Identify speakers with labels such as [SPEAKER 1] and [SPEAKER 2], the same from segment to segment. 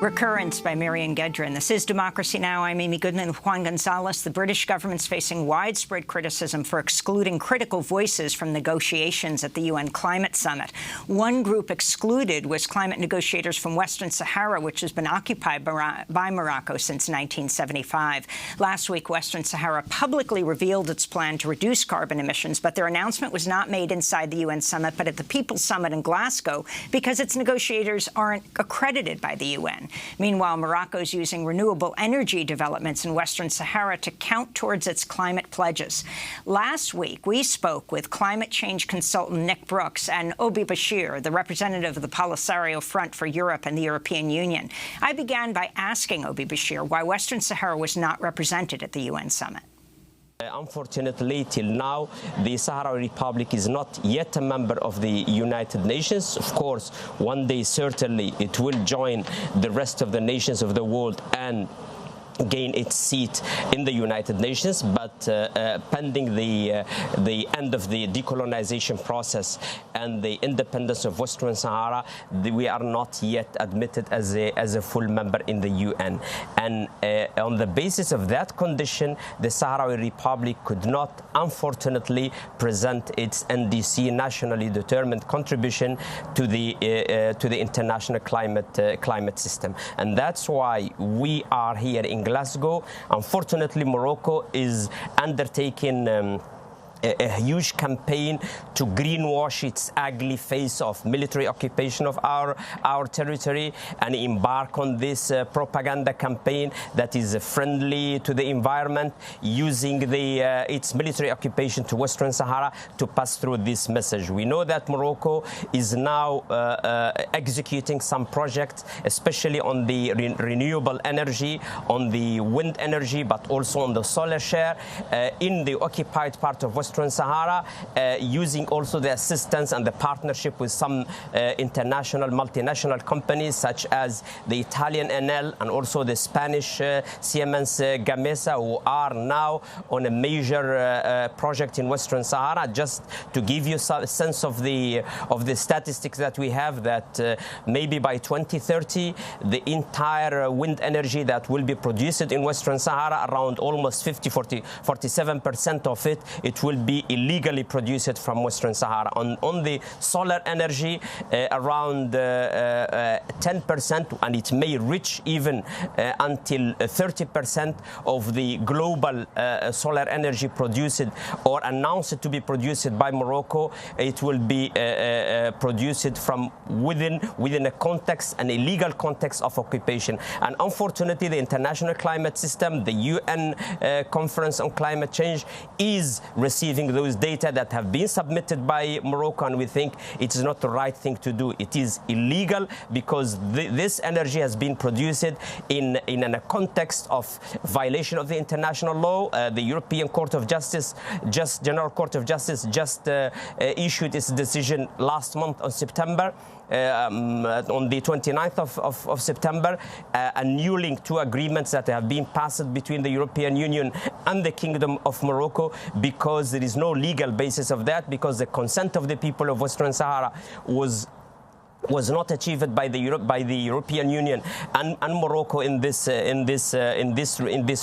[SPEAKER 1] Recurrence by Marian Gedrin. This is Democracy Now! I'm Amy Goodman with Juan Gonzalez. The British government's facing widespread criticism for excluding critical voices from negotiations at the UN Climate Summit. One group excluded was climate negotiators from Western Sahara, which has been occupied by Morocco since 1975. Last week, Western Sahara publicly revealed its plan to reduce carbon emissions, but their announcement was not made inside the UN summit, but at the People's Summit in Glasgow, because its negotiators aren't accredited by the UN. Meanwhile, Morocco is using renewable energy developments in Western Sahara to count towards its climate pledges. Last week, we spoke with climate change consultant Nick Brooks and Obi Bashir, the representative of the Polisario Front for Europe and the European Union. I began by asking Obi Bashir why Western Sahara was not represented at the UN summit.
[SPEAKER 2] Unfortunately, till now, the Sahrawi Republic is not yet a member of the United Nations. Of course, one day, certainly, it will join the rest of the nations of the world and gain its seat in the United Nations, but pending the end of the decolonization process and the independence of Western Sahara, we are not yet admitted as a full member in the UN. And on the basis of that condition, the Sahrawi Republic could not, unfortunately, present its NDC, nationally determined contribution to the international climate system. And that's why we are here in Glasgow. Unfortunately, Morocco is undertaking a huge campaign to greenwash its ugly face of military occupation of our territory and embark on this propaganda campaign that is friendly to the environment, using its military occupation to Western Sahara to pass through this message. We know that Morocco is now executing some projects, especially on the renewable energy, on the wind energy, but also on the solar share in the occupied part of Western Sahara, using also the assistance and the partnership with some international multinational companies such as the Italian Enel and also the Spanish Siemens Gamesa, who are now on a major project in Western Sahara. Just to give you a sense of the statistics that we have, that maybe by 2030 the entire wind energy that will be produced in Western Sahara, around almost 47% of it will be illegally produced from Western Sahara. On the solar energy, around 10%, and it may reach even until 30% of the global solar energy produced or announced to be produced by Morocco. It will be produced from within a context, an illegal context of occupation. And unfortunately, the international climate system, the UN Conference on Climate Change, is receiving those data that have been submitted by Morocco, and we think it's not the right thing to do. It is illegal because this energy has been produced in a context of violation of the international law. The European Court of Justice, General Court of Justice, just issued its decision last month on September. On the 29th of September, annulling two agreements that have been passed between the European Union and the Kingdom of Morocco, because there is no legal basis of that, because the consent of the people of Western Sahara was not achieved by the European Union and Morocco in this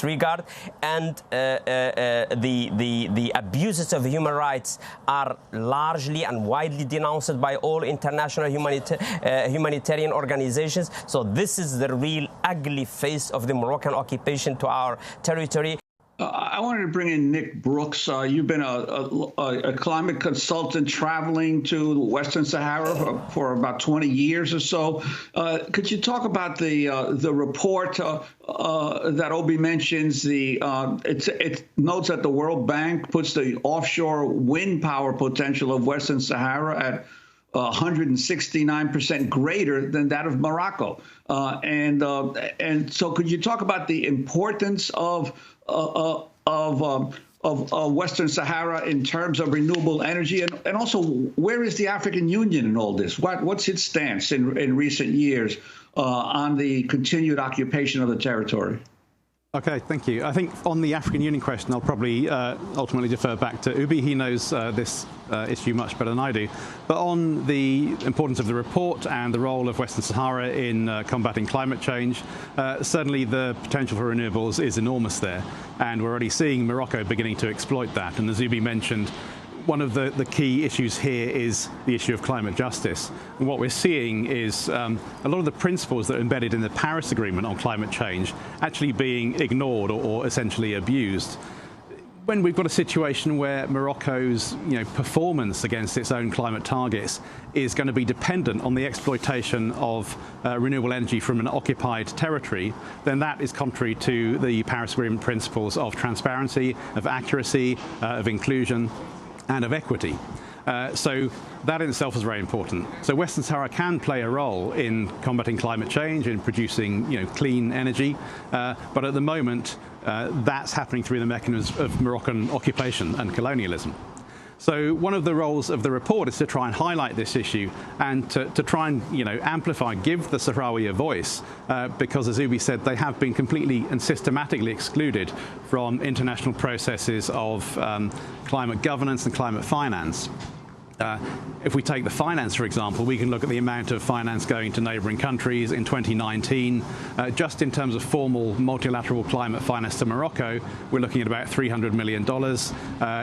[SPEAKER 2] regard, and the abuses of human rights are largely and widely denounced by all international humanitarian organizations. So this is the real ugly face of the Moroccan occupation to our territory.
[SPEAKER 3] I wanted to bring in Nick Brooks. You've been a climate consultant traveling to Western Sahara for about 20 years or so. Could you talk about the report that Obi mentions? It notes that the World Bank puts the offshore wind power potential of Western Sahara at 169% greater than that of Morocco. And so could you talk about the importance of Western Sahara in terms of renewable energy, and also where is the African Union in all this? What's its stance in recent years on the continued occupation of the territory?
[SPEAKER 4] Okay, thank you. I think on the African Union question, I'll probably ultimately defer back to Ubi. He knows this issue much better than I do. But on the importance of the report and the role of Western Sahara in combating climate change, certainly the potential for renewables is enormous there. And we're already seeing Morocco beginning to exploit that. And as Ubi mentioned, one of the key issues here is the issue of climate justice. And what we're seeing is a lot of the principles that are embedded in the Paris Agreement on climate change actually being ignored or essentially abused. When we've got a situation where Morocco's performance against its own climate targets is going to be dependent on the exploitation of renewable energy from an occupied territory, then that is contrary to the Paris Agreement principles of transparency, of accuracy, of inclusion, and of equity. So that in itself is very important. So Western Sahara can play a role in combating climate change, in producing clean energy, but at the moment that's happening through the mechanism of Moroccan occupation and colonialism. So one of the roles of the report is to try and highlight this issue and to try and amplify, give the Sahrawi a voice, because as Ubi said, they have been completely and systematically excluded from international processes of climate governance and climate finance. If we take the finance, for example, we can look at the amount of finance going to neighbouring countries in 2019. Just in terms of formal multilateral climate finance to Morocco, we're looking at about $300 million.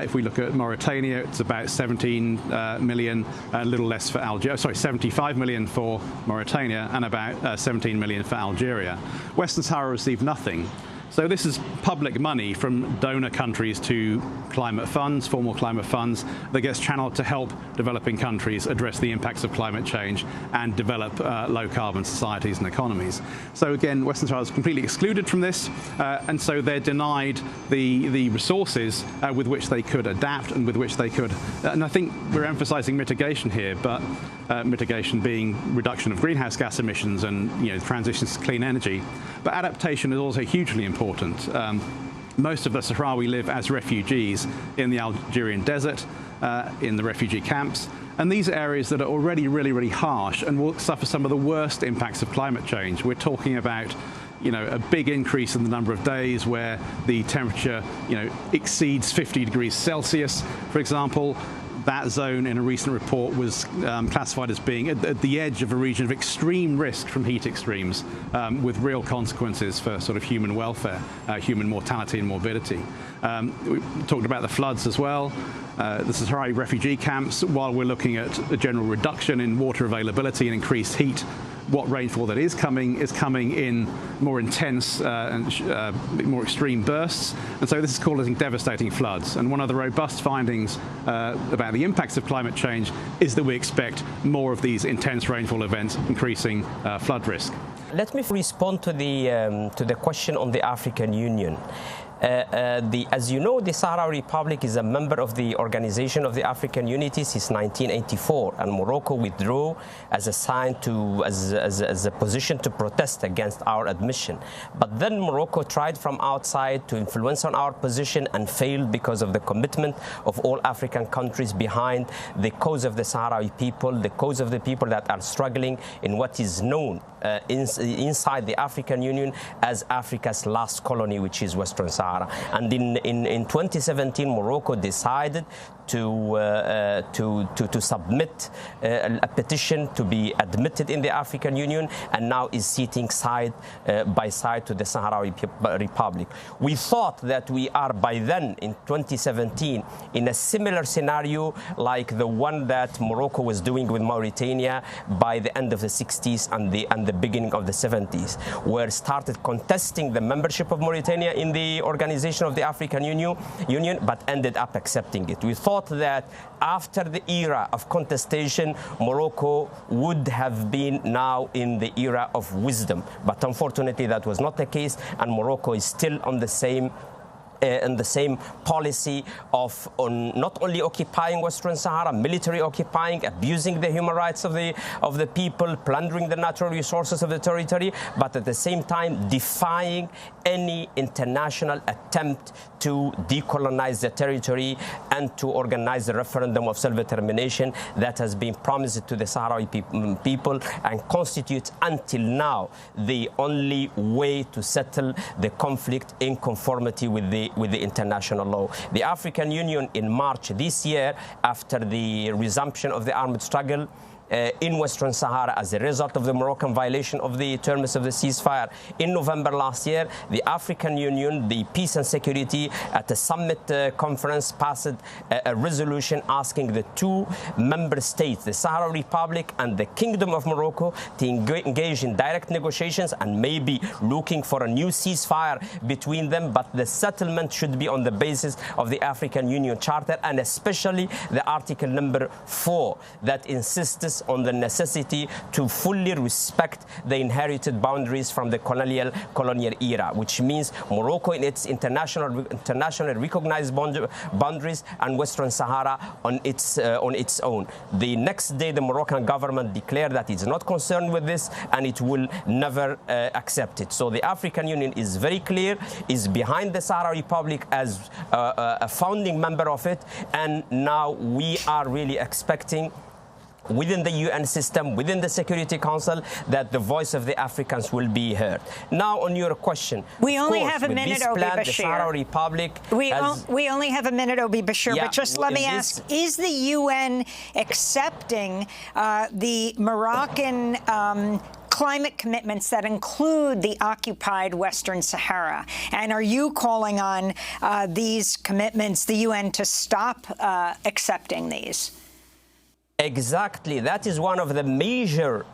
[SPEAKER 4] If we look at Mauritania, it's about 17 million, a little less for Algeria. Sorry, 75 million for Mauritania and about 17 million for Algeria. Western Sahara received nothing. So this is public money from donor countries to climate funds, formal climate funds, that gets channeled to help developing countries address the impacts of climate change and develop low-carbon societies and economies. So again, Western Sahara is completely excluded from this, and so they're denied the resources with which they could adapt and with which they could, and I think we're emphasizing mitigation here, but mitigation being reduction of greenhouse gas emissions and transitions to clean energy. But adaptation is also hugely important. Most of the Sahrawi live as refugees in the Algerian desert, in the refugee camps, and these are areas that are already really, really harsh and will suffer some of the worst impacts of climate change. We're talking about a big increase in the number of days where the temperature exceeds 50 degrees Celsius, for example. That zone in a recent report was classified as being at the edge of a region of extreme risk from heat extremes, with real consequences for sort of human welfare, human mortality and morbidity. We talked about the floods as well. The Sahrawi refugee camps, while we're looking at a general reduction in water availability and increased heat, what rainfall that is coming in more intense and more extreme bursts. And so this is causing devastating floods. And one of the robust findings about the impacts of climate change is that we expect more of these intense rainfall events, increasing flood risk.
[SPEAKER 2] Let me respond to the question on the African Union. As you know, the Sahara Republic is a member of the Organization of the African Unity since 1984, and Morocco withdrew as a sign as a position to protest against our admission. But then Morocco tried from outside to influence on our position and failed because of the commitment of all African countries behind the cause of the Sahrawi people, the cause of the people that are struggling in what is known inside the African Union as Africa's last colony, which is Western Sahara. And in 2017, Morocco decided to submit a petition to be admitted in the African Union, and now is sitting side by side to the Sahrawi Republic. We thought that we are by then, in 2017, in a similar scenario like the one that Morocco was doing with Mauritania by the end of the 60s and the beginning of the 70s, where started contesting the membership of Mauritania in the Organization of the African Union, but ended up accepting it. We thought that after the era of contestation, Morocco would have been now in the era of wisdom. But unfortunately, that was not the case, and Morocco is still on the same in the same policy of not only occupying Western Sahara, military occupying, abusing the human rights of the people, plundering the natural resources of the territory, but at the same time defying any international attempt to decolonize the territory and to organize the referendum of self-determination that has been promised to the Sahrawi people and constitutes until now the only way to settle the conflict in conformity with the international law. The African Union in March this year, after the resumption of the armed struggle in Western Sahara as a result of the Moroccan violation of the terms of the ceasefire in November last year, the African Union, the Peace and Security at the summit conference passed a resolution asking the two member states, the Sahara Republic and the Kingdom of Morocco, to engage in direct negotiations and maybe looking for a new ceasefire between them, but the settlement should be on the basis of the African Union Charter, and especially the Article number 4 that insists on the necessity to fully respect the inherited boundaries from the colonial era, which means Morocco in its internationally recognized boundaries and Western Sahara on its own. The next day, the Moroccan government declared that it's not concerned with this and it will never accept it. So the African Union is very clear, is behind the Sahara Republic as a founding member of it, and now we are really expecting within the UN system, within the Security Council, that the voice of the Africans will be heard. Now, on your question,
[SPEAKER 1] we only have a minute, Obi Bashir.
[SPEAKER 2] The Sahara Republic
[SPEAKER 1] we only have a minute, Obi Bashir,
[SPEAKER 2] yeah,
[SPEAKER 1] but just let me ask, is the UN accepting the Moroccan climate commitments that include the occupied Western Sahara? And are you calling on these commitments, the UN, to stop accepting these?
[SPEAKER 2] Exactly. That is one of the major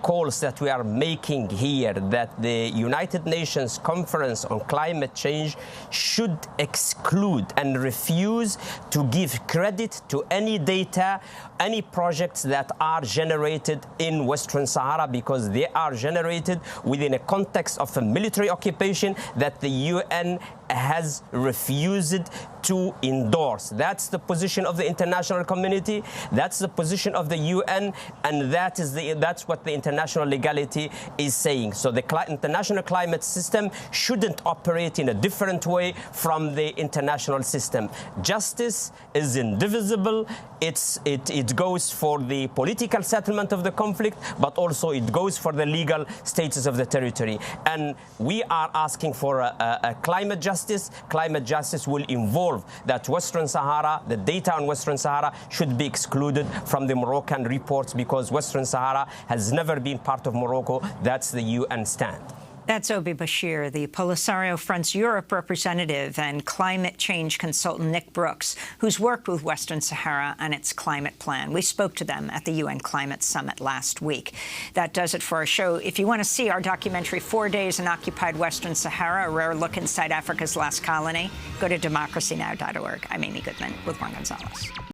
[SPEAKER 2] calls that we are making here, that the United Nations Conference on Climate Change should exclude and refuse to give credit to any data, any projects that are generated in Western Sahara, because they are generated within a context of a military occupation that the UN has refused to endorse. That's the position of the international community, that's the position of the UN, and that's what the international legality is saying. So the international climate system shouldn't operate in a different way from the international system. Justice is indivisible. It goes for the political settlement of the conflict, but also it goes for the legal status of the territory. And we are asking for a climate justice. Climate justice will involve that Western Sahara, the data on Western Sahara, should be excluded from the Moroccan reports, because Western Sahara has never been part of Morocco. That's the UN stand.
[SPEAKER 1] That's Obi Bashir, the Polisario Front's Europe representative, and climate change consultant Nick Brooks, who's worked with Western Sahara on its climate plan. We spoke to them at the UN Climate Summit last week. That does it for our show. If you want to see our documentary, 4 Days in Occupied Western Sahara, a rare look inside Africa's last colony, go to democracynow.org. I'm Amy Goodman with Juan Gonzalez.